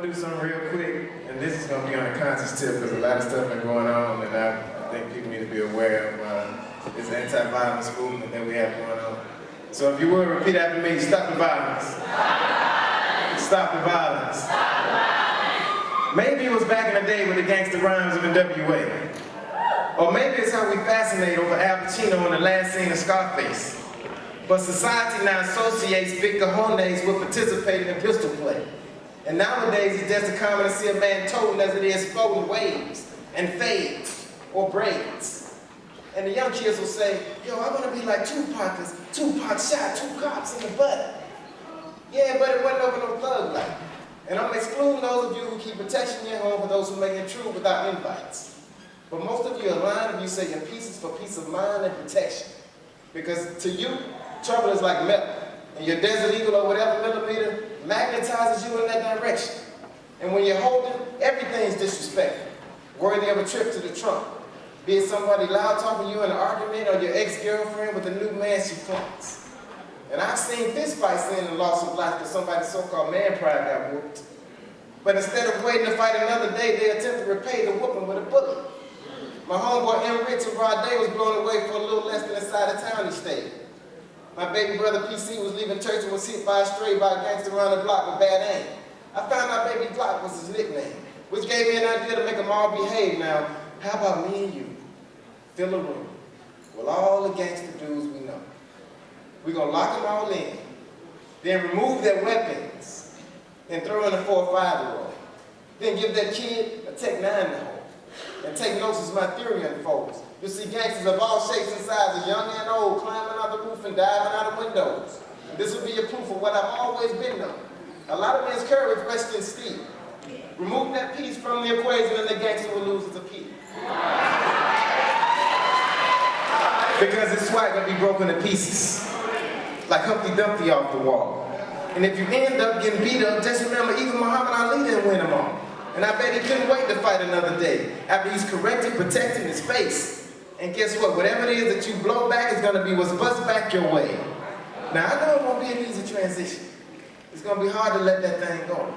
gonna do something real quick, and this is gonna be on a conscious tip because a lot of stuff been going on, and I think people need to be aware of this anti-violence movement that we have going on. So if you would repeat after me, stop the violence. Stop the violence. Stop the violence. Maybe it was back in the day with the gangster rhymes of NWA. Or maybe it's how we fascinate over Al Pacino in the last scene of Scarface. But society now associates big cojones with participating in pistol play. And nowadays it's just as common to see a man toting as it is floating waves and fades or braids. And the young kids will say, yo, I want to be like Tupac, because Tupac shot 2 cops in the butt. Yeah, but it wasn't over no thug life. And I'm excluding those of you who keep protection in your home for those who make it true without invites. But most of you are lying if you say your pieces for peace of mind and protection. Because to you, trouble is like metal. And your Desert Eagle or whatever millimeter magnetizes you in that direction. And when you're holding, everything's disrespectful, worthy of a trip to the trunk. Be it somebody loud talking to you in an argument or your ex-girlfriend with a new man she flaunts. And I've seen fist fights end in loss of life because somebody's so-called man pride got whooped. But instead of waiting to fight another day, they attempt to repay the whooping with a bullet. My homeboy M. Rich of Rod was blown away for a little less than the side of town he stayed. My baby brother PC was leaving church and was hit by a stray by a gangster around the block with bad aim. I found out baby Glock was his nickname, which gave me an idea to make them all behave. Now, how about me and you fill a room with all the gangster dudes we know? We're gonna lock them all in, then remove their weapons, and throw in a 4 or 5-year-old. Then give that kid a Tech 9 to hold. And take notes as my theory unfolds. You'll see gangsters of all shapes and sizes, young and old, climbing out the roof and diving out of windows. And this will be your proof of what I've always been known. A lot of men's courage rests in steel. Remove that piece from the equation and the gangster will lose his appeal. Because his swag will be broken to pieces, like Humpty Dumpty off the wall. And if you end up getting beat up, just remember even Muhammad Ali didn't win them all. And I bet he couldn't wait to fight another day after he's corrected, protecting his face. And guess what? Whatever it is that you blow back is going to be what's buzzed back your way. Now, I know it won't be an easy transition. It's going to be hard to let that thing go.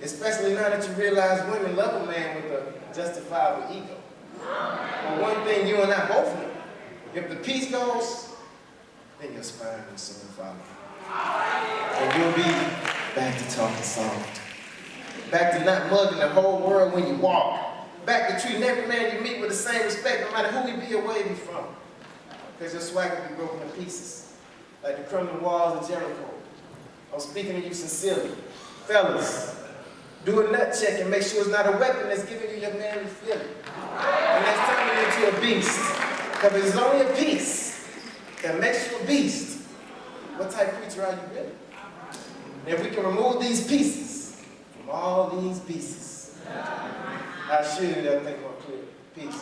Especially now that you realize women love a man with a justifiable ego. But one thing you and I both know, if the peace goes, then your spine will soon follow. And you'll be back to talking soft. Back to not mugging the whole world when you walk. Back to treating every man you meet with the same respect, no matter who he be or where he be from. Because your swag will be broken to pieces, like the crumbling walls of Jericho. I'm speaking to you sincerely. Fellas, do a nut check and make sure it's not a weapon that's giving you your manly feeling. And that's turning you into a beast. Because it's only a piece that makes you a beast. What type of creature are you really? And if we can remove these pieces, all these pieces, I assure you that thing will clear. Peace.